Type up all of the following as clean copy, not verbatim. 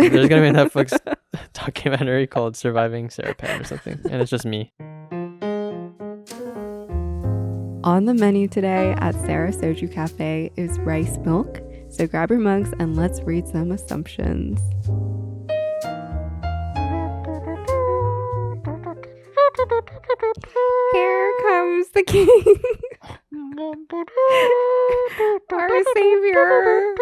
There's gonna be a Netflix documentary called Surviving Sarah Pan or something, and it's just me. On the menu today at Sarah Soju Cafe is rice milk. So grab your mugs and let's read some assumptions. Here comes the king. Our savior.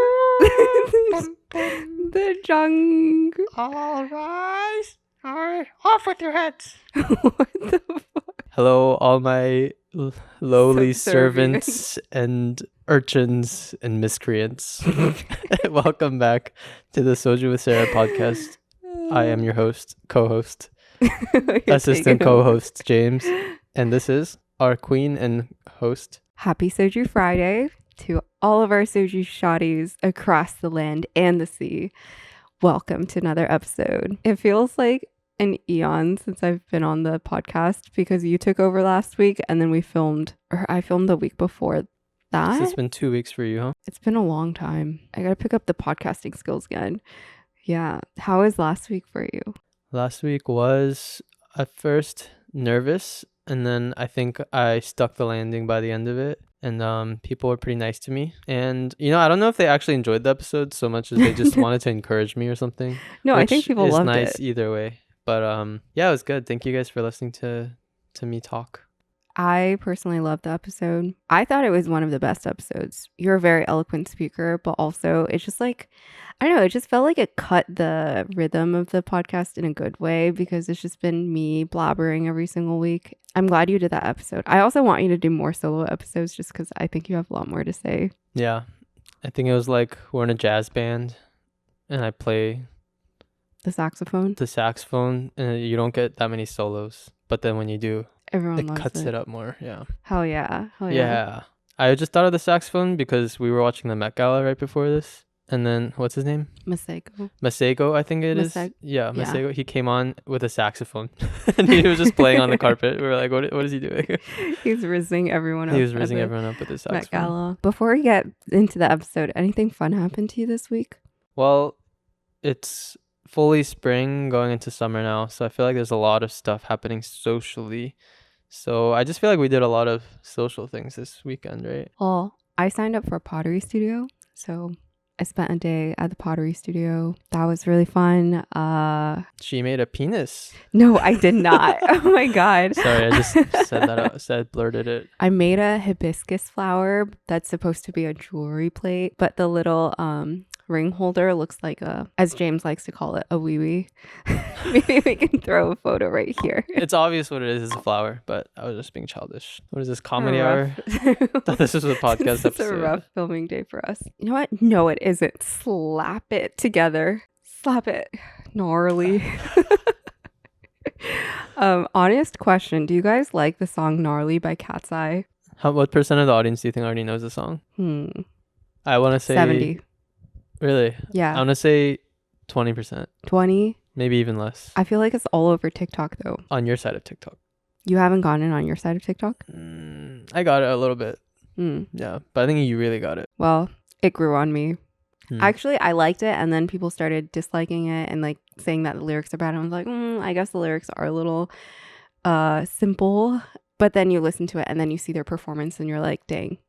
The jung. All rise. All right, off with your heads. What the fuck? Hello, all my lowly Subservient. servants and urchins and miscreants. Welcome back to the Soju with Sarah podcast. I am your host, co-host, assistant co-host, James. And this is our queen and host. Happy Soju Friday to all of our Soju shotties across the land and the sea. Welcome to another episode. It feels like an eon since I've been on the podcast because you took over last week and then I filmed the week before that. So it's been 2 weeks for you, huh? It's been a long time. I gotta pick up the podcasting skills again. Yeah. How was last week for you? Last week was at first nervous, and then I think I stuck the landing by the end of it. And people were pretty nice to me. And, I don't know if they actually enjoyed the episode so much as they just wanted to encourage me or something. No, I think people loved nice it. Either way. But yeah, it was good. Thank you guys for listening to me talk. I personally loved the episode. I thought it was one of the best episodes. You're a very eloquent speaker, but also it's just like, I don't know, it just felt like it cut the rhythm of the podcast in a good way because it's just been me blabbering every single week. I'm glad you did that episode. I also want you to do more solo episodes just because I think you have a lot more to say. Yeah. I think it was like we're in a jazz band and I play the saxophone, and you don't get that many solos. But then when you do, everyone loves cuts it up more. Yeah. Hell yeah. Yeah. I just thought of the saxophone because we were watching the Met Gala right before this. And then, what's his name? Masego, I think it is. Yeah, Masego. Yeah. He came on with a saxophone. And he was just playing on the carpet. We were like, what is he doing? He's rizzing everyone up. He was rizzing everyone up with his saxophone. Met Gala. Before we get into the episode, anything fun happened to you this week? Well, it's fully spring going into summer now. So I feel like there's a lot of stuff happening socially. So I just feel like we did a lot of social things this weekend, right? Well, I signed up for a pottery studio. So I spent a day at the pottery studio. That was really fun. She made a penis. No, I did not. Oh my God. Sorry, I just said that out, blurted it. I made a hibiscus flower that's supposed to be a jewelry plate, but the little ring holder looks like as James likes to call it, a wee-wee. Maybe we can throw a photo right here. It's obvious what it is. It's a flower, but I was just being childish. What is this, comedy hour? I thought this was a podcast episode. It's a rough filming day for us. You know what? No, it isn't. Slap it together. Slap it. Gnarly. Honest question. Do you guys like the song Gnarly by Cat's Eye? What percent of the audience do you think already knows the song? I want to say 70. Really? Yeah. I want to say 20%. 20? Maybe even less. I feel like it's all over TikTok though. On your side of TikTok. You haven't gotten it on your side of TikTok? I got it a little bit. Yeah, but I think you really got it. Well, it grew on me. Actually, I liked it, and then people started disliking it and like saying that the lyrics are bad. I was like, I guess the lyrics are a little simple. But then you listen to it and then you see their performance and you're like, dang.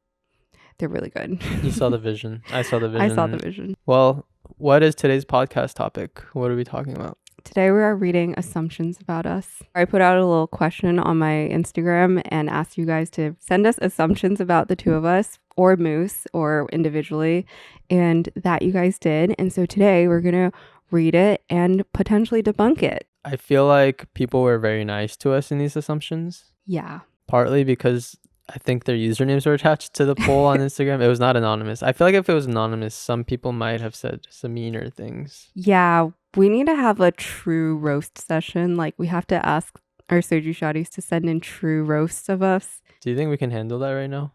They're really good. You saw the vision. I saw the vision. I saw the vision. Well, what is today's podcast topic? What are we talking about? Today we are reading assumptions about us. I put out a little question on my Instagram and asked you guys to send us assumptions about the two of us or Moose or individually. And that you guys did. And so today we're going to read it and potentially debunk it. I feel like people were very nice to us in these assumptions. Yeah. Partly because I think their usernames were attached to the poll on Instagram. It was not anonymous. I feel like if it was anonymous, some people might have said some meaner things. Yeah, we need to have a true roast session. Like, we have to ask our Soju Shotties to send in true roasts of us. Do you think we can handle that right now?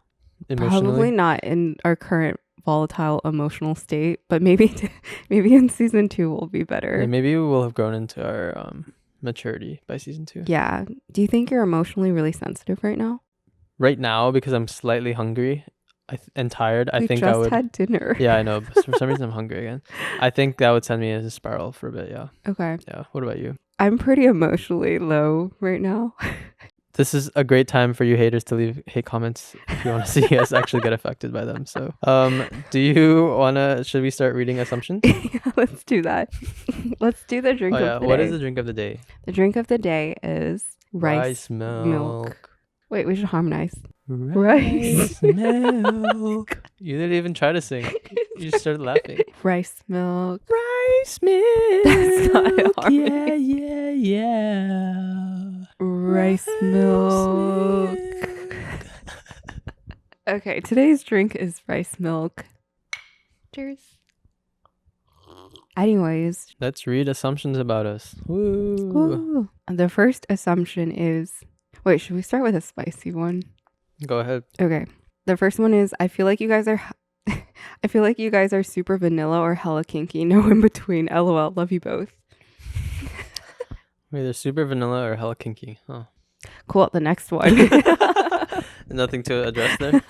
Emotionally? Probably not in our current volatile emotional state, but maybe in season 2 we'll be better. Yeah, maybe we will have grown into our maturity by season 2. Yeah. Do you think you're emotionally really sensitive right now? Right now, because I'm slightly hungry, and tired, I We think just I would. had dinner. Yeah, I know. But for some reason, I'm hungry again. I think that would send me as a spiral for a bit. Yeah. Okay. Yeah. What about you? I'm pretty emotionally low right now. This is a great time for you haters to leave hate comments if you want to see us actually get affected by them. So, do you wanna? Should we start reading assumptions? Yeah, let's do that. Let's do the drink Oh yeah. of the What day. is the drink of the day? The drink of the day is rice milk. Wait, we should harmonize. Rice milk. You didn't even try to sing. You just started laughing. Rice milk. Rice milk. That's not harmony. Yeah. Rice milk. Okay, today's drink is rice milk. Cheers. Anyways. Let's read assumptions about us. Woo. Woo. The first assumption is... Wait, should we start with a spicy one? Go ahead. Okay. The first one is, I feel like you guys are super vanilla or hella kinky. No in between. LOL. Love you both. Wait, they're super vanilla or hella kinky. Oh. Cool. The next one. Nothing to address there?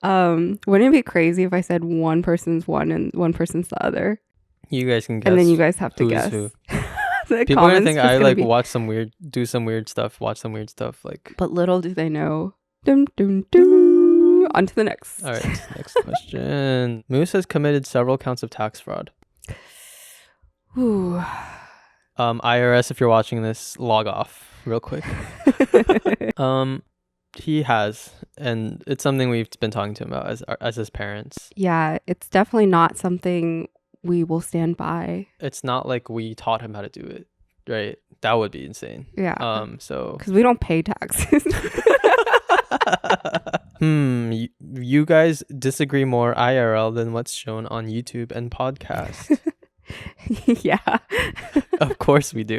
Wouldn't it be crazy if I said one person's one and one person's the other? You guys can guess. And then you guys have to who's guess. who. The People are gonna comments think just I gonna like be- do some weird stuff, watch some weird stuff. Like, But little do they know. Dum dum dum. On to the next. all right, next question. Moose has committed several counts of tax fraud. Ooh. IRS, if you're watching this, log off real quick. He has, and it's something we've been talking to him about as his parents. Yeah, it's definitely not something we will stand by. It's not like we taught him how to do it, right? That would be insane. Yeah. So Because we don't pay taxes. you guys disagree more IRL than what's shown on YouTube and podcast. Yeah. Of course we do.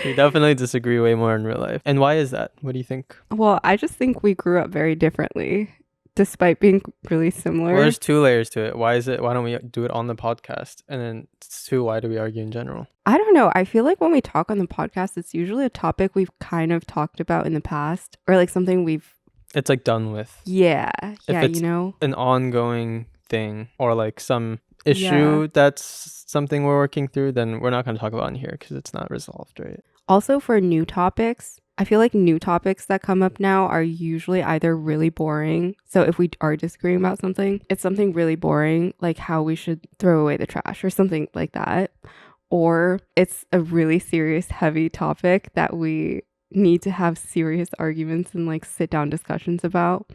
We definitely disagree way more in real life. And why is that? What do you think? Well, I just think we grew up very differently, despite being really similar. Well, there's two layers to it. Why don't we do it on the podcast? And then two, why do we argue in general? I don't know. I feel like when we talk on the podcast, it's usually a topic we've kind of talked about in the past, or like something we've... It's like done with. Yeah. Yeah, it's you know? an ongoing thing or like some issue that's something we're working through, then we're not going to talk about it in here because it's not resolved, right? Also, for new topics, I feel like new topics that come up now are usually either really boring. So if we are disagreeing about something, it's something really boring, like how we should throw away the trash or something like that. Or it's a really serious, heavy topic that we need to have serious arguments and like sit down discussions about.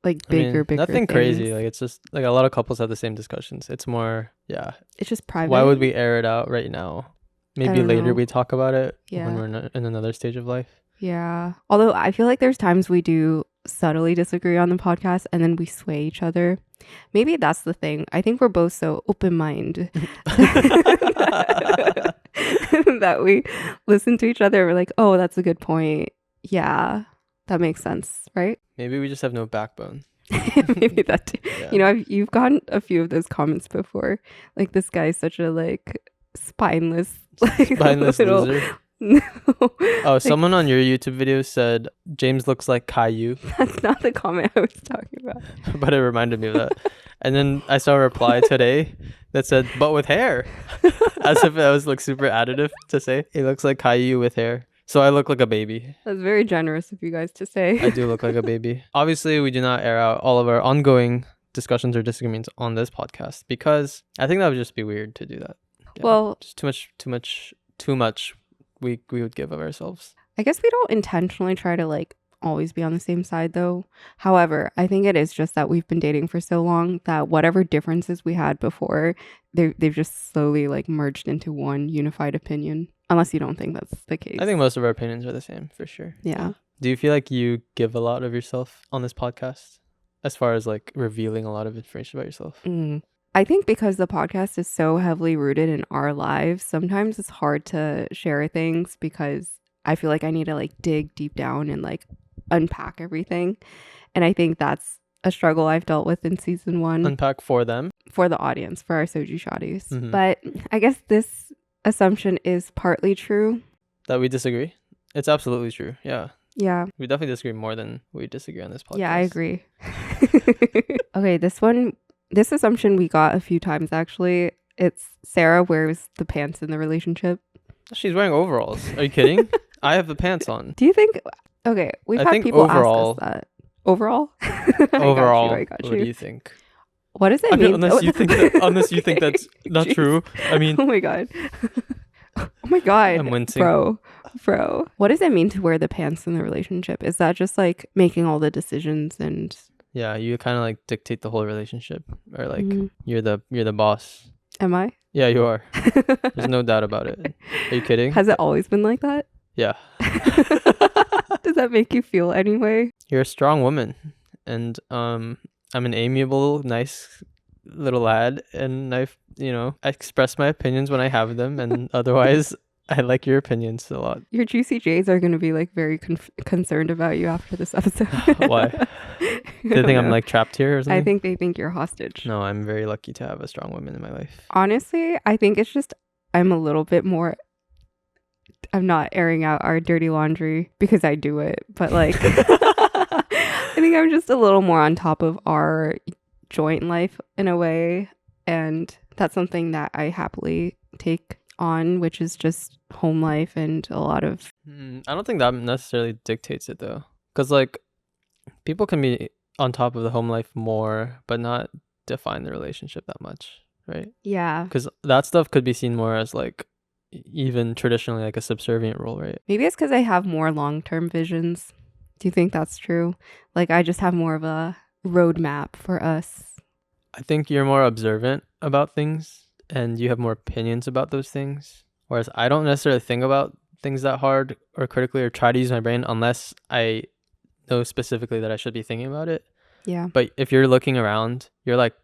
Like bigger nothing things. crazy. Like it's just like a lot of couples have the same discussions. It's more, yeah. It's just private. Why would we air it out right now? Maybe don't later know. we talk about it Yeah. when we're in another stage of life. Yeah. Although I feel like there's times we do subtly disagree on the podcast and then we sway each other. Maybe that's the thing. I think we're both so open-minded that we listen to each other. We're like, oh, that's a good point. Yeah, that makes sense, right? Maybe we just have no backbone. Maybe that too. Yeah. You know, you've gotten a few of those comments before. Like, this guy's such a like spineless little... loser. No. Oh, someone on your YouTube video said James looks like Caillou, That's not the comment I was talking about. but it reminded me of that. And then I saw a reply today that said, but with hair. As if that was like super additive to say. He looks like Caillou with hair. So I look like a baby. That's very generous of you guys to say. I do look like a baby. Obviously, we do not air out all of our ongoing discussions or disagreements on this podcast because I think that would just be weird to do that. Yeah, Well, just too much we would give of ourselves. I guess we don't intentionally try to like always be on the same side though. However, I think it is just that we've been dating for so long that whatever differences we had before, they've just slowly like merged into one unified opinion. Unless you don't think that's the case. I think most of our opinions are the same for sure. Yeah. Do you feel like you give a lot of yourself on this podcast as far as like revealing a lot of information about yourself? I think because the podcast is so heavily rooted in our lives, sometimes it's hard to share things because I feel like I need to like dig deep down and like unpack everything. And I think that's a struggle I've dealt with in season 1. Unpack for them. For the audience, for our soju shotties. Mhm. But I guess this assumption is partly true. That we disagree? It's absolutely true. Yeah. Yeah. We definitely disagree more than we disagree on this podcast. Yeah, I agree. Okay, this assumption we got a few times actually. It's Sarah wears the pants in the relationship. She's wearing overalls. Are you kidding? I have the pants on. Do you think? Okay, we've I had think people overall- ask us that. Overall? Overall, I got you. what do you think? What does it I mean, mean? unless you think that's not Jeez. true. I mean, Oh my god. Oh my god. I'm wincing. Bro. What does it mean to wear the pants in the relationship? Is that just like making all the decisions and Yeah, you kind of like dictate the whole relationship, or like Mhm. you're the boss. Am I? Yeah, you are. There's no doubt about it. Are you kidding? Has it always been like that? Yeah. Does that make you feel anyway? You're a strong woman, and I'm an amiable, nice little lad, and I express my opinions when I have them, and otherwise I like your opinions a lot. Your juicy J's are going to be like very concerned about you after this episode. Why? I Do they don't think I'm know. like trapped here or something? I think they think you're hostage. No, I'm very lucky to have a strong woman in my life. Honestly, I think it's just I'm a little bit more. I'm not airing out our dirty laundry because I do it, but like I think I'm just a little more on top of our joint life in a way, and that's something that I happily take on, which is just home life and a lot of I don't think that necessarily dictates it though, because like people can be on top of the home life more, but not define the relationship that much, right? yeah. Because that stuff could be seen more as like even traditionally like a subservient role, right? Maybe it's because I have more long-term visions. Do you think that's true? Like I just have more of a roadmap for us. I think you're more observant about things and you have more opinions about those things. Whereas I don't necessarily think about things that hard or critically or try to use my brain unless I know specifically that I should be thinking about it. Yeah. But if you're looking around, you're like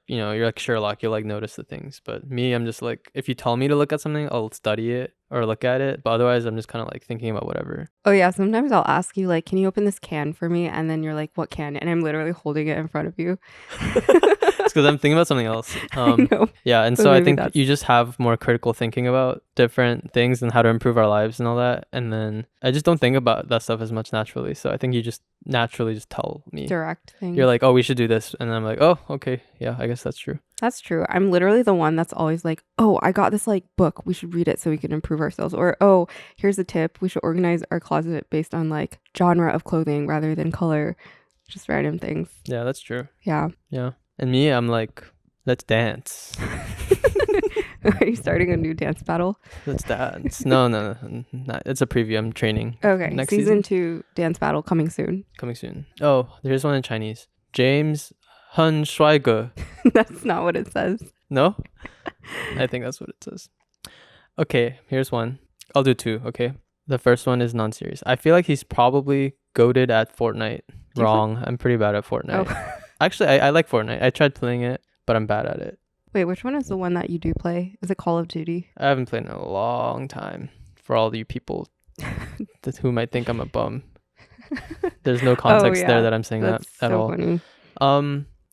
Sherlock, you'll like notice the things. But me, I'm just like, if you tell me to look at something, I'll study it or look at it. But otherwise, I'm just kind of like thinking about whatever. Oh yeah, sometimes I'll ask you like, can you open this can for me? And then you're like, what can? And I'm literally holding it in front of you. It's because I'm thinking about something else. I know. Yeah, and But so I maybe think that's- you just have more critical thinking about different things and how to improve our lives and all that. And then I just don't think about that stuff as much naturally. So I think you just naturally just tell me. Direct things. You're like, oh, we should do this. And then I'm like, oh, okay. Yeah, I guess that's true. That's true. I'm literally the one that's always like, oh, I got this like book. We should read it so we can improve ourselves. Or, oh, here's a tip. We should organize our closet based on like genre of clothing rather than color. Just random things. Yeah, that's true. Yeah. Yeah. And me, I'm like, let's dance. Are you starting a new dance battle? Let's dance. No. It's a preview. I'm training. Okay. Next season 2 dance battle coming soon. Coming soon. Oh, here's one in Chinese. James Hun Schweiger. That's not what it says. No? I think that's what it says. Okay, here's one. I'll do 2, okay? The first one is non-serious. I feel like he's probably goated at Fortnite. Wrong. I'm pretty bad at Fortnite. Oh. Actually, I like Fortnite. I tried playing it, but I'm bad at it. Wait, which one is the one that you do play? Is it Call of Duty? I haven't played in a long time. For all you people who might think I'm a bum. There's no context there that I'm saying That's that at so all. funny.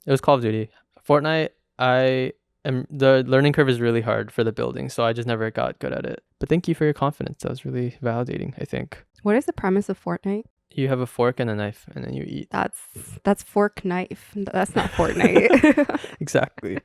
It was Call of Duty. Fortnite, the learning curve is really hard for the building, so I just never got good at it. But thank you for your confidence. That was really validating, I think. What is the premise of Fortnite? You have a fork and a knife, and then you eat. That's fork knife. That's not Fortnite. Exactly.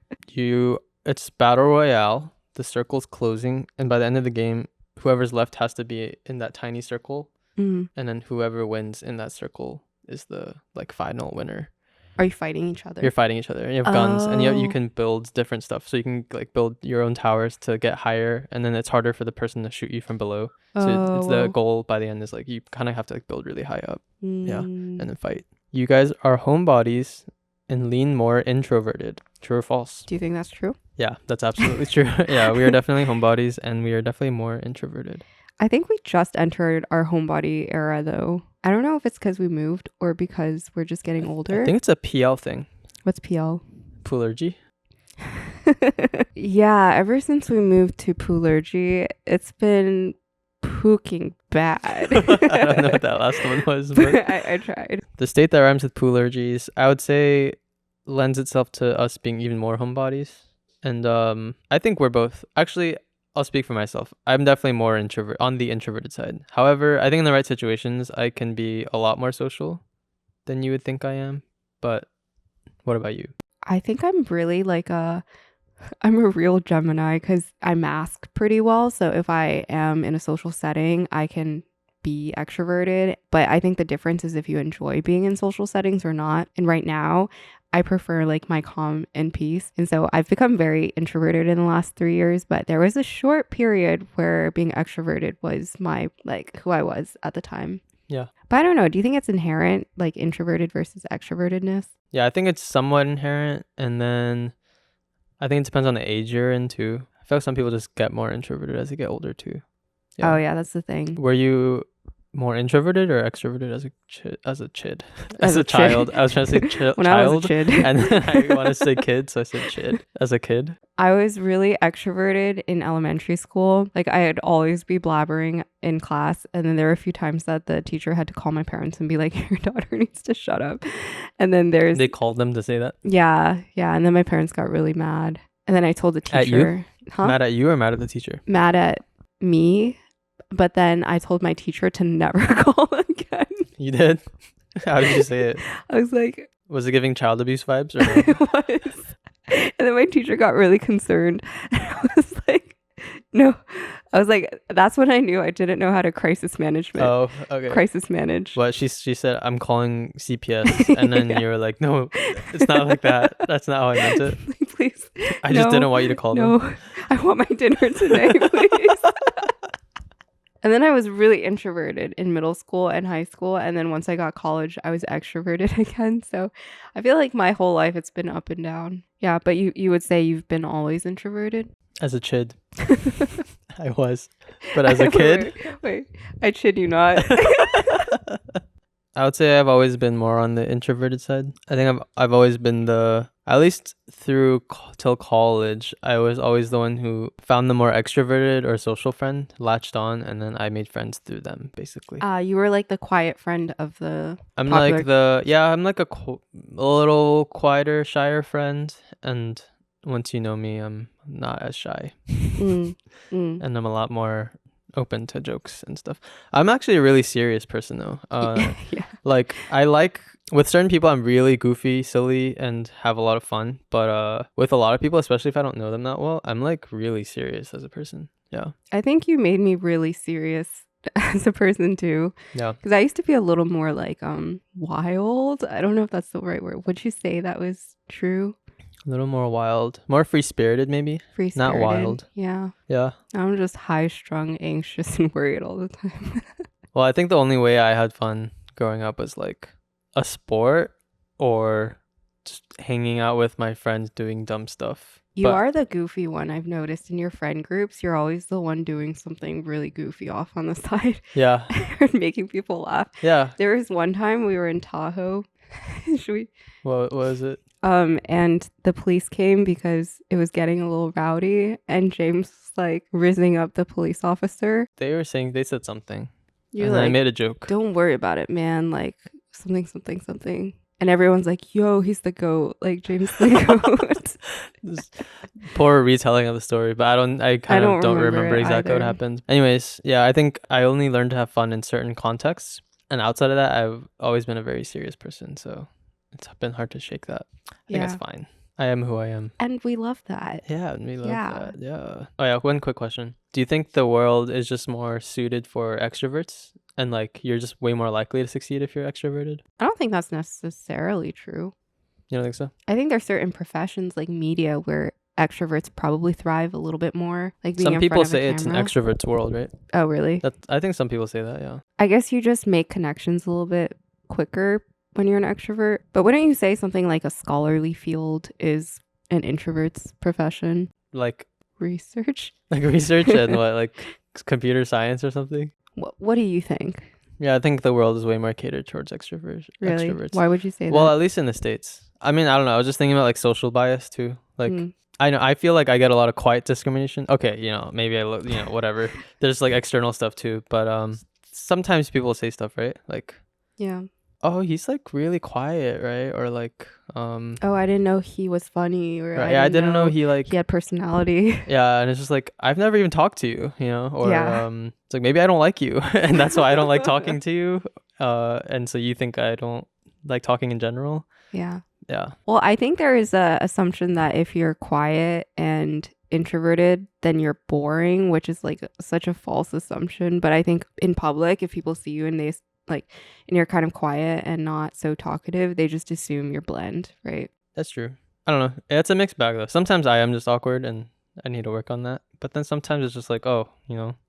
It's battle royale. The circle's closing, and by the end of the game, whoever's left has to be in that tiny circle, Mm. and then whoever wins in that circle is the like final winner. Are you fighting each other? You're fighting each other, and you have guns, and you Oh. can build different stuff. So you can like build your own towers to get higher, and then it's harder for the person to shoot you from below. So it's the goal by the end is like you kind of have to like build really high up, yeah, Mm. and then fight. You guys are homebodies and lean more introverted. True or false? Do you think that's true? Yeah, that's absolutely true. Yeah, we are definitely homebodies, and we are definitely more introverted. I think we just entered our homebody era though. I don't know if it's because we moved or because we're just getting older. I think it's a PL thing. What's PL? Poolergy. Yeah, ever since we moved to Poolergy, it's been pooking bad. I don't know what that last one was, but I tried. the state that rhymes with poolergies, I would say, lends itself to us being even more homebodies. And I think we're both. Actually, I'll speak for myself. I'm definitely more on the introverted side. However, I think in the right situations, I can be a lot more social than you would think I am. But What about you? I think I'm really like I'm a real Gemini because I mask pretty well. So if I am in a social setting, I can be extroverted. But I think the difference is if you enjoy being in social settings or not. And right now, I prefer like my calm and peace. And so I've become very introverted in the last 3 years. But there was a short period where being extroverted was my like who I was at the time. Yeah. But I don't know. Do you think it's inherent, like introverted versus extrovertedness? Yeah, I think it's somewhat inherent. And then I think it depends on the age you're in too. I feel like some people just get more introverted as they get older too. Yeah. Oh, yeah, that's the thing. Were you more introverted or extroverted as a child? As a child. chid. I was trying to say When child. I was a chid. And then I want to say kid, so I said chid. As a kid. I was really extroverted in elementary school. Like I'd always be blabbering in class. And then there were a few times that the teacher had to call my parents and be like, your daughter needs to shut up. And then They called them to say that? Yeah. And then my parents got really mad. And then I told the teacher. At you? Huh? Mad at you or mad at the teacher? Mad at me. But then I told my teacher to never call again. You did? How did you say it? I was like... Was it giving child abuse vibes? Or no? It was. And then my teacher got really concerned. And I was like, no. I was like, that's when I knew I didn't know how to crisis management. Oh, okay. Crisis manage. What she said, I'm calling CPS. And then you were like, no, it's not like that. That's not how I meant it. Like, please. I just didn't want you to call them. No, I want my dinner today, please. And then I was really introverted in middle school and high school. And then once I got college, I was extroverted again. So I feel like my whole life it's been up and down. Yeah, but you would say you've been always introverted? As a chid. I was. But as a kid? Wait, I chid you not. I would say I've always been more on the introverted side. I think I've always been at least through till college, I was always the one who found the more extroverted or social friend, latched on, and then I made friends through them, basically. You were like the quiet friend of the I'm popular... I'm like a little quieter, shyer friend, and once you know me, I'm not as shy. And I'm a lot more open to jokes and stuff. I'm actually a really serious person though. Yeah. Like with certain people I'm really goofy, silly, and have a lot of fun, but with a lot of people, especially if I don't know them that well, I'm like really serious as a person. Yeah. I think you made me really serious as a person too. Yeah. Because I used to be a little more like wild. I don't know if that's the right word. Would you say that was true? A little more wild, more free-spirited maybe. Free-spirited. Not wild. Yeah. Yeah. I'm just high-strung, anxious, and worried all the time. Well, I think the only way I had fun growing up was like a sport or just hanging out with my friends doing dumb stuff. You are the goofy one, I've noticed in your friend groups. You're always the one doing something really goofy off on the side. Yeah. And making people laugh. Yeah. There was one time we were in Tahoe. Should we? What was it? And the police came because it was getting a little rowdy, and James was like rizzing up the police officer. They said something. You're and like, I made a joke. Don't worry about it, man. Like something. And everyone's like, yo, he's the GOAT. Like James the GOAT. This poor retelling of the story, but I don't remember exactly what happened. Anyways, yeah, I think I only learned to have fun in certain contexts. And outside of that, I've always been a very serious person. So it's been hard to shake that. I think it's fine. I am who I am. And we love that. Yeah, and we love that. Yeah. Oh yeah, one quick question. Do you think the world is just more suited for extroverts? And like you're just way more likely to succeed if you're extroverted? I don't think that's necessarily true. You don't think so? I think there's certain professions like media where extroverts probably thrive a little bit more. Like being some people say it's an extrovert's world, right? Oh, really? I think some people say that, yeah. I guess you just make connections a little bit quicker when you're an extrovert. But wouldn't you say something like a scholarly field is an introvert's profession? Like research? Like research and what, like computer science or something? What do you think? Yeah, I think the world is way more catered towards extroverts. Really? Why would you say that? Well, at least in the States. I mean, I don't know. I was just thinking about like social bias too. Like I feel like I get a lot of quiet discrimination. Okay, maybe I look, whatever. There's like external stuff too, but sometimes people say stuff, right? Like, yeah. Oh, he's like really quiet, right? Or like, oh, I didn't know he was funny, or right, I didn't know he had personality. Yeah, and it's just like I've never even talked to you, or it's like maybe I don't like you, and that's why I don't like talking to you. And so you think I don't like talking in general. Yeah. Yeah. Well, I think there is a assumption that if you're quiet and introverted, then you're boring, which is like such a false assumption. But I think in public, if people see you and they like, and you're kind of quiet and not so talkative, they just assume you're bland, right? That's true. I don't know. It's a mixed bag though. Sometimes I am just awkward and I need to work on that. But then sometimes it's just like, oh,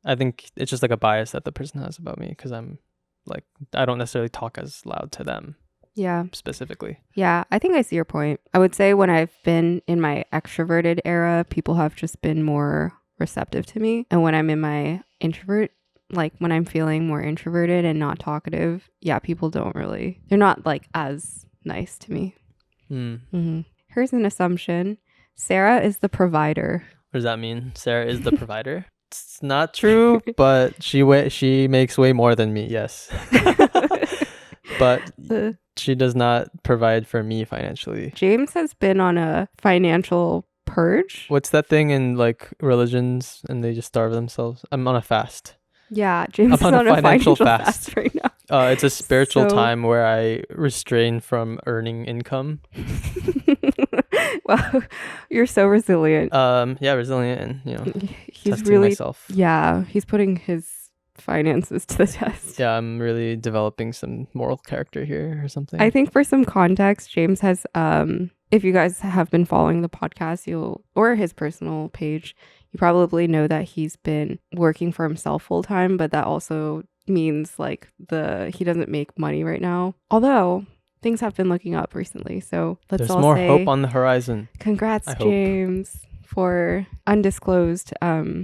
I think it's just like a bias that the person has about me because I'm like, I don't necessarily talk as loud to them. Yeah. Specifically. Yeah, I think I see your point. I would say when I've been in my extroverted era, people have just been more receptive to me. And when I'm in my introvert, like when I'm feeling more introverted and not talkative, yeah, people they're not like as nice to me. Here's an assumption. Sarah is the provider. What does that mean? Sarah is the provider? It's not true, but she makes way more than me, yes. But she does not provide for me financially. James has been on a financial purge. What's that thing in like religions and they just starve themselves? I'm on a fast. Yeah, James is on a financial fast right now. It's a spiritual time where I restrain from earning income. Wow, you're so resilient. Yeah, resilient, and he's testing really myself. Yeah, he's putting his finances to the test. Yeah, I'm really developing some moral character here or something. I think for some context, James has if you guys have been following the podcast, or his personal page, you probably know that he's been working for himself full time, but that also means like he doesn't make money right now. Although things have been looking up recently, so there's more hope on the horizon. Congrats, James, for undisclosed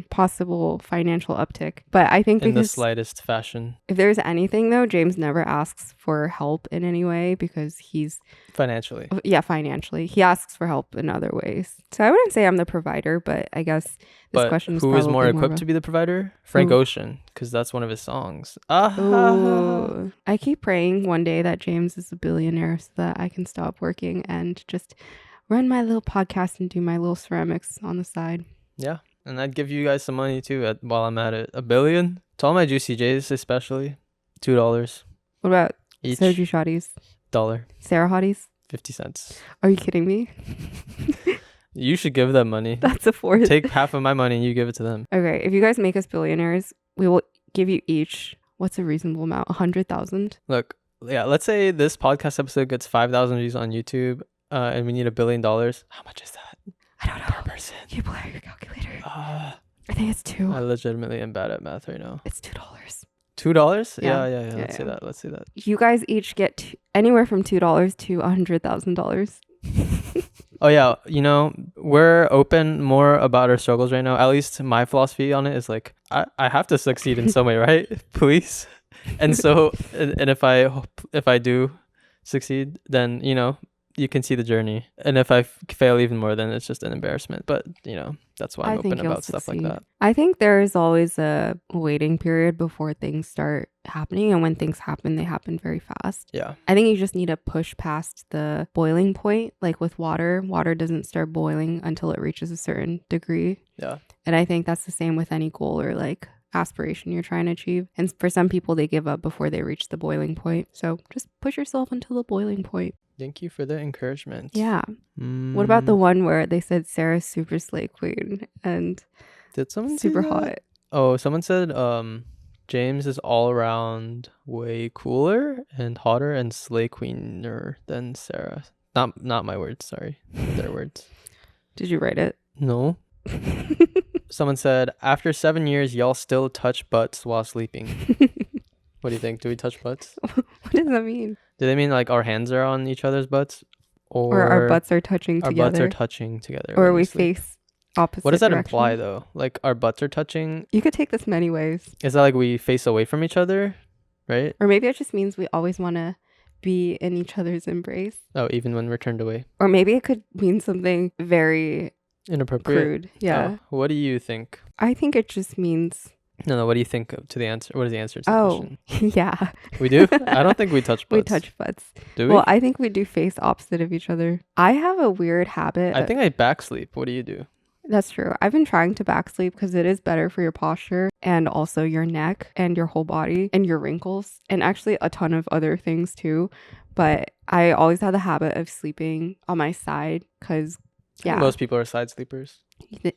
possible financial uptick. But I think in the slightest fashion. If there's anything though, James never asks for help in any way because he's financially. Yeah, financially. He asks for help in other ways. So I wouldn't say I'm the provider, but I guess this question is who is more equipped to be the provider? Frank Ocean, because that's one of his songs. Ooh. I keep praying one day that James is a billionaire so that I can stop working and just run my little podcast and do my little ceramics on the side. Yeah, and I'd give you guys some money too while I'm at it. $1 billion to all my Juicy J's, especially $2. What about each? Soju shotties? $1. Sarah hotties? 50 cents. Are you kidding me? You should give them money. That's a fourth. Take half of my money and you give it to them. Okay, if you guys make us billionaires, we will give you each. What's a reasonable amount? 100,000. Look, yeah, let's say this podcast episode gets 5,000 views on YouTube. And we need $1 billion. How much is that? I don't know. Per person. You pull out your calculator. I think it's 2. I legitimately am bad at math right now. It's $2. $2? Yeah. Yeah. Let's say that. Let's say that. You guys each get anywhere from $2 to $100,000. Oh yeah, we're open more about our struggles right now. At least my philosophy on it is like I have to succeed in some way, right? Please. And so and if I do succeed, then you can see the journey. And if I fail even more, then it's just an embarrassment. But, that's why I'm open about stuff like that. I think there is always a waiting period before things start happening. And when things happen, they happen very fast. Yeah. I think you just need to push past the boiling point. Like with water doesn't start boiling until it reaches a certain degree. Yeah. And I think that's the same with any goal or like aspiration you're trying to achieve. And for some people, they give up before they reach the boiling point. So just push yourself until the boiling point. Thank you for the encouragement. Yeah. What about the one where they said Sarah's super slay queen and did someone super hot? Oh, someone said James is all around way cooler and hotter and slay queener than Sarah. Not my words, sorry. Their words. Did you write it? No. Someone said, after 7 years, y'all still touch butts while sleeping. What do you think? Do we touch butts? What does that mean? Do they mean like our hands are on each other's butts? Or our butts are touching together? Our butts are touching together. Or we face opposite What does that direction? imply though? Like our butts are touching? You could take this many ways. Is that like we face away from each other? Right? Or maybe it just means we always want to be in each other's embrace. Oh, even when we're turned away? Or maybe it could mean something very inappropriate. Crude. Yeah. Oh, what do you think? I think it just means... No, what do you think to the answer? What is the answer to the question? Yeah. We do? I don't think we touch butts. We touch butts. Do we? Well, I think we do face opposite of each other. I have a weird habit. I think I back sleep. What do you do? That's true. I've been trying to back sleep because it is better for your posture and also your neck and your whole body and your wrinkles and actually a ton of other things too. But I always had the habit of sleeping on my side because, I think most people are side sleepers.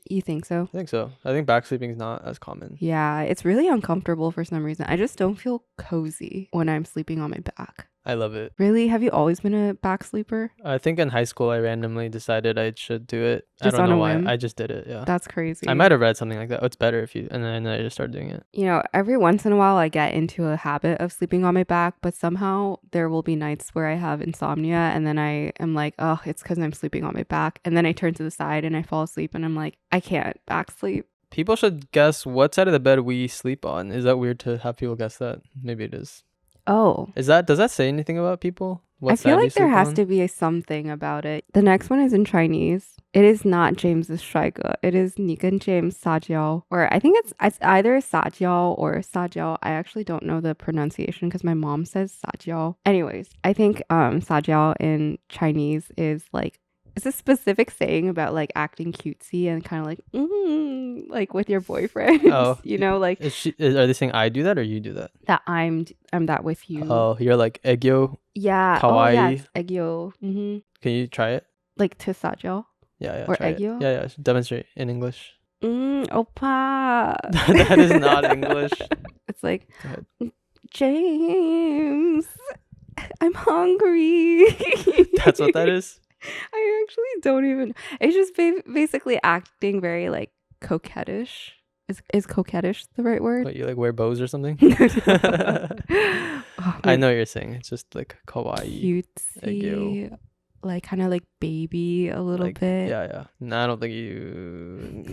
You think so? I think so. I think back sleeping is not as common. Yeah, it's really uncomfortable for some reason. I just don't feel cozy when I'm sleeping on my back. I love it. Really? Have you always been a back sleeper? I think in high school I randomly decided I should do it. Just I don't on know a why. whim? I just did it. Yeah. That's crazy. I might have read something like that. Oh, it's better if you, and then I just started doing it. You know, every once in a while I get into a habit of sleeping on my back, but somehow there will be nights where I have insomnia and then I am like, oh, it's because I'm sleeping on my back. And then I turn to the side and I fall asleep and I'm like, I can't back sleep. People should guess what side of the bed we sleep on. Is that weird to have people guess that? Maybe it is. Oh. Does that say anything about people? What I side feel you like there sleep has on? to be something about it. The next one is in Chinese. It is not James's 帅哥. It is 你跟 James 撒娇. Or I think it's either 撒娇 or 撒娇. I actually don't know the pronunciation because my mom says 撒娇. Anyways, I think 撒娇 in Chinese is like, it's a specific saying about like acting cutesy and kind of like with your boyfriend. Oh. You know, like Are they saying I do that or you do that? that I'm that with you. Oh, you're like egyo. Yeah. Kawaii. Oh, yes. Egyo. Mm-hmm. Can you try it? Like to 撒娇. Yeah. Or try it. egyo? Yeah. Demonstrate in English. Oppa. That is not English. It's like, Go ahead. James, I'm hungry. That's what that is? I actually don't even. It's just basically acting very like coquettish. Is coquettish the right word? What, you like wear bows or something? Oh, I know what you're saying. It's just like kawaii. cutesy, like kind of like baby a little Like, bit. Yeah. No, I don't think you...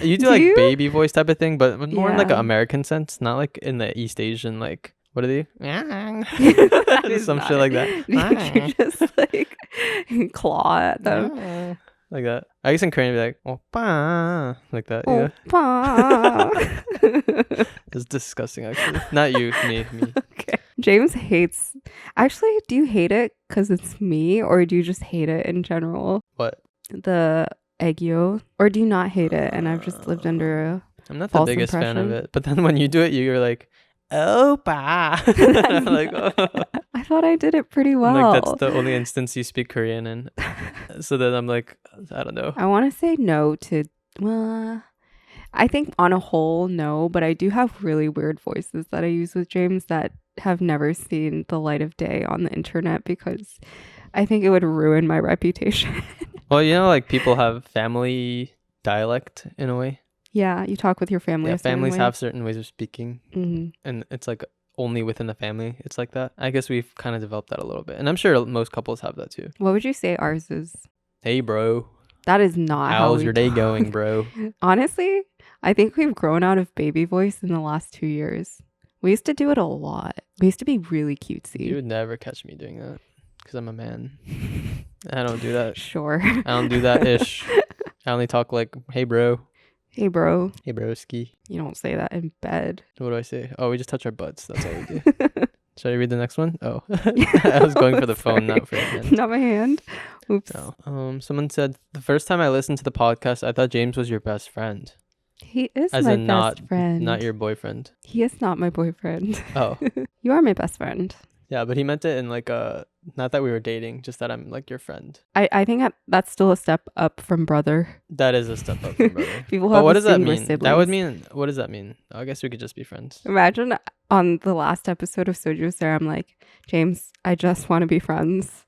you do Do like you? baby voice type of thing, but more in like an Yeah. American sense, not like in the East Asian, like, what are they? That is Some not shit like it. that. You just like claw at them. Like that. I guess in Korean it'd be like, oppa. Like that, yeah. Oppa. It's disgusting, actually. Not you, me. Okay. James hates. Actually, do you hate it because it's me, or do you just hate it in general? What? The aegyo, or do you not hate it? And I've just lived under a. I'm not the False biggest fan of impression. it. But then when you do it, you're like, oppa. I'm like, oh. I thought I did it pretty well. Like, that's the only instance you speak Korean in. So then I'm like, I don't know. I want to say no to. Well, I think on a whole, no, but I do have really weird voices that I use with James that have never seen the light of day on the internet because I think it would ruin my reputation. Well, you know, like people have family dialect in a way. Yeah, you talk with your family. Yeah, a certain families way. have certain ways of speaking, Mhm. and it's like only within the family it's like that. I guess we've kind of developed that a little bit, and I'm sure most couples have that too. What would you say ours is? Hey, bro, That is not how how's we your day talk. going, bro? Honestly, I think we've grown out of baby voice in the last 2 years. We used to do it a lot. We used to be really cutesy. You would never catch me doing that because I'm a man. I don't do that. Sure. I don't do that ish. I only talk like, hey, bro. Hey, bro. Hey, broski. You don't say that in bed. What do I say? Oh, we just touch our butts. That's all we do. Should I read the next one? Oh, I was going for the phone, not for the hand. Not my hand. Oops. No. Someone said the first time I listened to the podcast, I thought James was your best friend, He is as my in best friend. not your boyfriend. He is not my boyfriend. Oh, You are my best friend. yeah, but he meant it in like not that we were dating, just that I'm like your friend. I think that's still a step up from brother. That is a step up from brother. People But have what does that distinguished mean? That would siblings. mean, what does that mean? I guess we could just be friends. Imagine on the last episode of Soju Sarah, I'm like, James, I just want to be friends.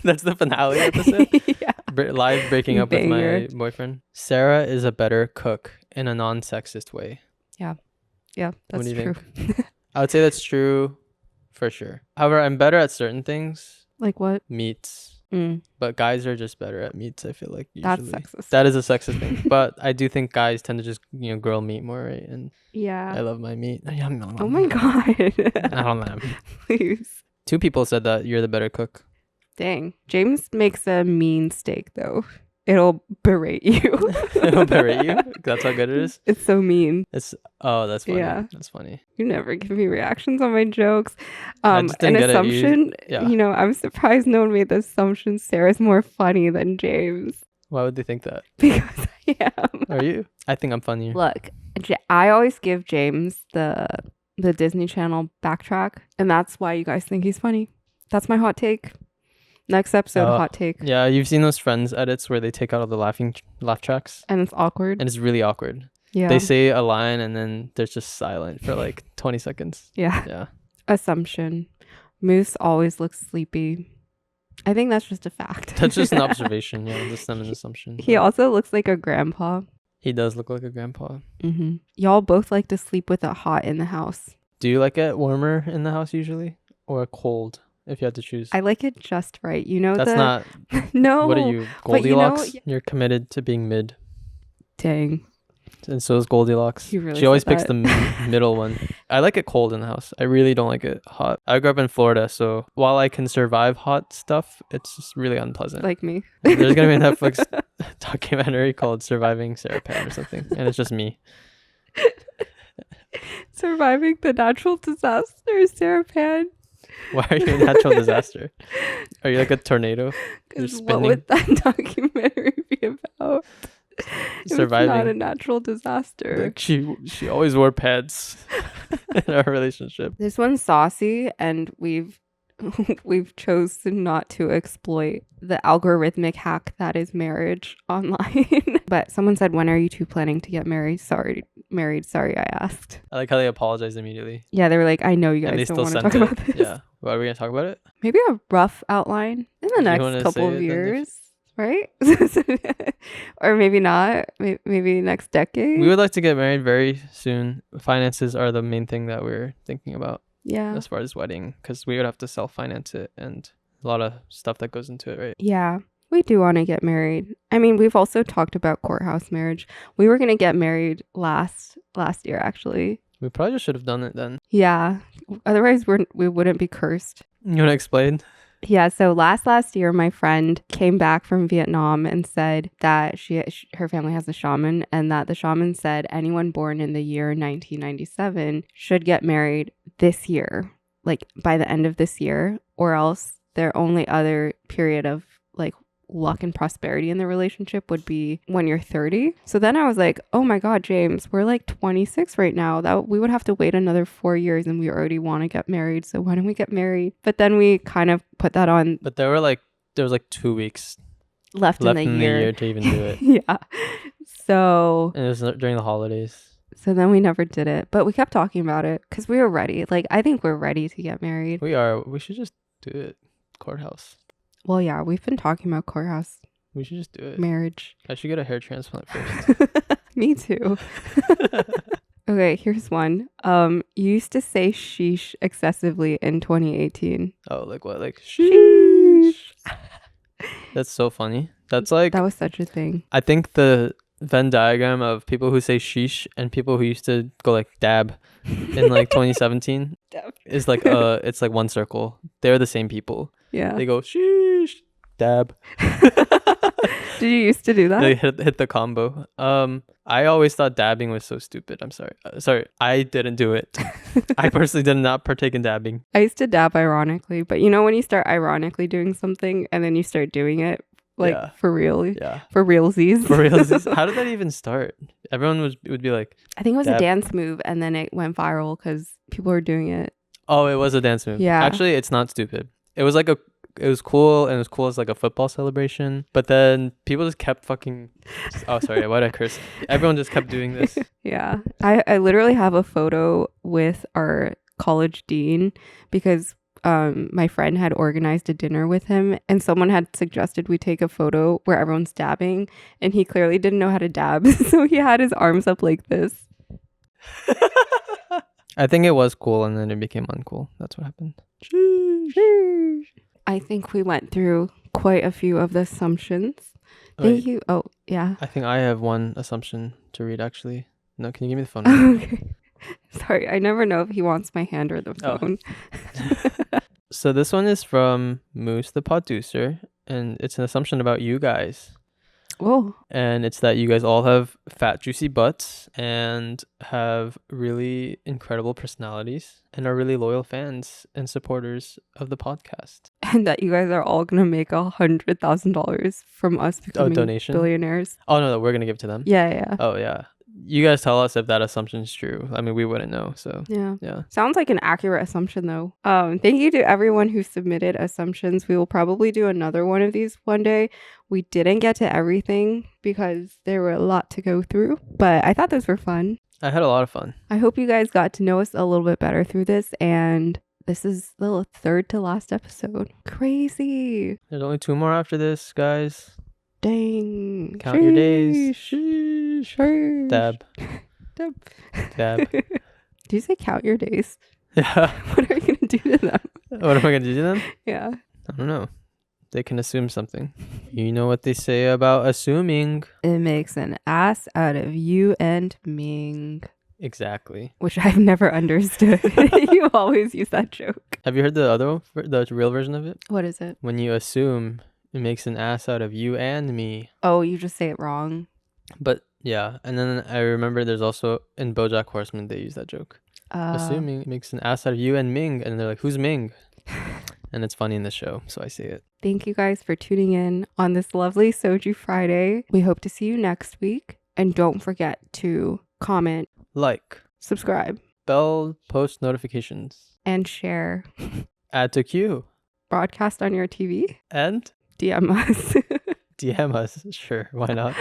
That's the finale episode. Yeah. Live breaking up with Banger. my boyfriend. Sarah is a better cook in a non-sexist way. Yeah, What that's do you true. I would say that's true for sure. However, I'm better at certain things, Like what? meats, Mm, but guys are just better at meats, I feel like, usually. that's sexist. That is a sexist thing. But I do think guys tend to just, grill meat more, right? And I Yeah. love my meat. Oh my god. I don't know. Please. 2 people said that you're the better cook. Dang. James makes a mean steak though. It'll berate you. It'll berate you? That's how good it is? It's so mean. Oh, that's funny. Yeah. That's funny. You never give me reactions on my jokes. I just An didn't get it. assumption. Yeah. I'm surprised no one made the assumption Sarah's more funny than James. Why would they think that? Because I am. Are you? I think I'm funnier. Look, I always give James the Disney Channel backtrack, and that's why you guys think he's funny. That's my hot take. Next episode, hot take. Yeah, you've seen those Friends edits where they take out all the laugh tracks. And it's awkward. And it's really awkward. Yeah. They say a line and then there's just silent for like 20 seconds. Yeah. Yeah. Assumption. Moose always looks sleepy. I think that's just a fact. That's just an observation. Yeah, just an assumption. He also looks like a grandpa. He does look like a grandpa. Mm-hmm. Y'all both like to sleep with it hot in the house. Do you like it warmer in the house usually? Or cold, if you had to choose? I like it just right. You know, that's not... No. What are you, Goldilocks? You're committed to being mid. Dang. And so is Goldilocks. Really she always picks the middle one. I like it cold in the house. I really don't like it hot. I grew up in Florida, so while I can survive hot stuff, it's just really unpleasant. Like me. There's going to be a Netflix documentary called Surviving Sarah Pan or something, and it's just me. Surviving the natural disaster, Sarah Pan. Why are you a natural disaster? Are you like a tornado? Because what would that documentary be about? Surviving. It's not a natural disaster. Like she always wore pads in our relationship. This one's saucy, and we've chosen not to exploit the algorithmic hack that is marriage online. But someone said, when are you two planning to get married? Sorry, I asked. I like how they apologized immediately. Yeah, they were like, I know you guys don't want to talk about this. Yeah. Well, are we going to talk about it? Maybe a rough outline in the next couple of years. Right? Or maybe not. Maybe next decade. We would like to get married very soon. Finances are the main thing that we're thinking about. Yeah. As far as wedding, because we would have to self-finance it and a lot of stuff that goes into it, right? Yeah. We do want to get married. I mean, we've also talked about courthouse marriage. We were going to get married last year, actually. We probably just should have done it then. Yeah. Otherwise, we wouldn't be cursed. You want to explain? Yeah, so last year, my friend came back from Vietnam and said that her family has a shaman, and that the shaman said anyone born in the year 1997 should get married this year, like by the end of this year, or else their only other period of like luck and prosperity in the relationship would be when you're 30. So then I was like, oh my God, James, we're like 26 right now. That we would have to wait another 4 years and we already want to get married. So why don't we get married? But then we kind of put that on. But there was like 2 weeks left in the year to even do it. Yeah. So. And it was during the holidays. So then we never did it. But we kept talking about it because we were ready. Like, I think we're ready to get married. We are. We should just do it. Courthouse. Well, yeah, we've been talking about courthouse. We should just do it. Marriage. I should get a hair transplant first. Me too. Okay, here's one. You used to say sheesh excessively in 2018. Oh, like what? Like sheesh. That's so funny. That's like... That was such a thing. I think the Venn diagram of people who say sheesh and people who used to go like dab in like 2017 is like it's like one circle. They're the same people. Yeah. They go sheesh, dab. Did you used to do that? They hit the combo. I always thought dabbing was so stupid. I'm sorry. I didn't do it. I personally did not partake in dabbing. I used to dab ironically, but you know when you start ironically doing something and then you start doing it like for real? Yeah. For realsies. For realsies. How did that even start? Everyone would be like... I think it was a dance move and then it went viral because people were doing it. Oh, it was a dance move. Yeah. Actually, it's not stupid. It was like it was cool, and it was cool as like a football celebration. But then people just kept fucking... Oh, sorry. Why did I curse? Everyone just kept doing this. Yeah. I literally have a photo with our college dean because my friend had organized a dinner with him and someone had suggested we take a photo where everyone's dabbing and he clearly didn't know how to dab. So he had his arms up like this. I think it was cool and then it became uncool. That's what happened. I think we went through quite a few of the assumptions. Thank you. Oh, yeah. I think I have one assumption to read, actually. No, can you give me the phone? Okay. Sorry, I never know if he wants my hand or the phone. Oh. So this one is from Moose the Podducer, and it's an assumption about you guys. Oh. And it's that you guys all have fat, juicy butts and have really incredible personalities and are really loyal fans and supporters of the podcast. And that you guys are all going to make $100,000 from us becoming donation? billionaires. Oh, no, we're going to give it to them? Yeah. Oh, yeah. you guys tell us if that assumption's true. I mean, we wouldn't know. So Yeah. Sounds like an accurate assumption though. Thank you to everyone who submitted assumptions. We will probably do another one of these one day. We didn't get to everything because there were a lot to go through, but I thought those were fun. I had a lot of fun. I hope you guys got to know us a little bit better through this, and this is the third to last episode. Crazy. There's only 2 more after this, guys. Dang. Count your days. Sheesh. Dab. Dab. Do you say count your days? Yeah. What are you going to do to them? What am I going to do to them? Yeah. I don't know. They can assume something. You know what they say about assuming. It makes an ass out of you and Ming. Exactly. Which I've never understood. You always use that joke. Have you heard the other one, the real version of it? What is it? When you assume, it makes an ass out of you and me. Oh, you just say it wrong. But yeah, and then I remember there's also in BoJack Horseman they use that joke. Assuming it makes an ass out of you and Ming, and they're like, "Who's Ming?" And it's funny in the show, so I say it. Thank you guys for tuning in on this lovely Soju Friday. We hope to see you next week, and don't forget to comment, like, subscribe, bell, post notifications, and share. Add to queue. Broadcast on your TV. And DM us. DM us. Sure, why not?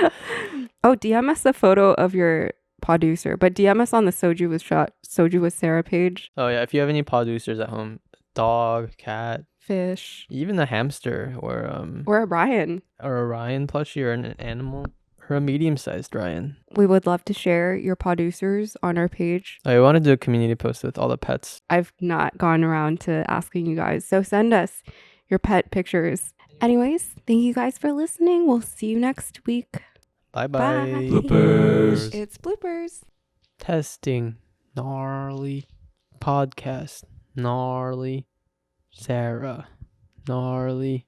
Oh, DM us a photo of your producer, but DM us on the Soju with Sarah page. Oh yeah, if you have any producers at home, dog, cat, fish, even a hamster or a Ryan plushie or an animal or a medium-sized Ryan. We would love to share your producers on our page. I want to do a community post with all the pets. I've not gone around to asking you guys, so send us your pet pictures. Anyways, thank you guys for listening. We'll see you next week. Bye. Bloopers. It's bloopers. Testing. Gnarly. Podcast. Gnarly. Sarah. Gnarly.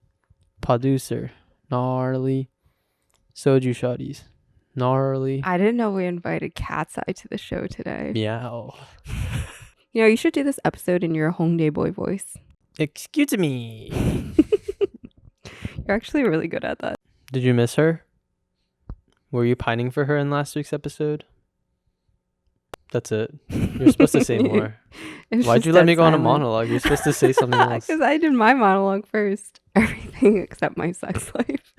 Producer. Gnarly. Soju shotties. Gnarly. I didn't know we invited Cat's Eye to the show today. Meow. You know, you should do this episode in your Hongdae boy voice. Excuse me. You're actually really good at that. Did you miss her? Were you pining for her in last week's episode? That's it. You're supposed to say more. Why'd you let me go on a monologue? You're supposed to say something else. Because I did my monologue first. Everything except my sex life.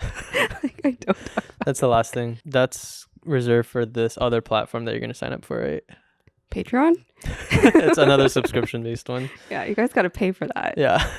Like, I don't talk about. That's the last thing. That's reserved for this other platform that you're going to sign up for, right? Patreon? It's another subscription-based one. Yeah, you guys got to pay for that. Yeah.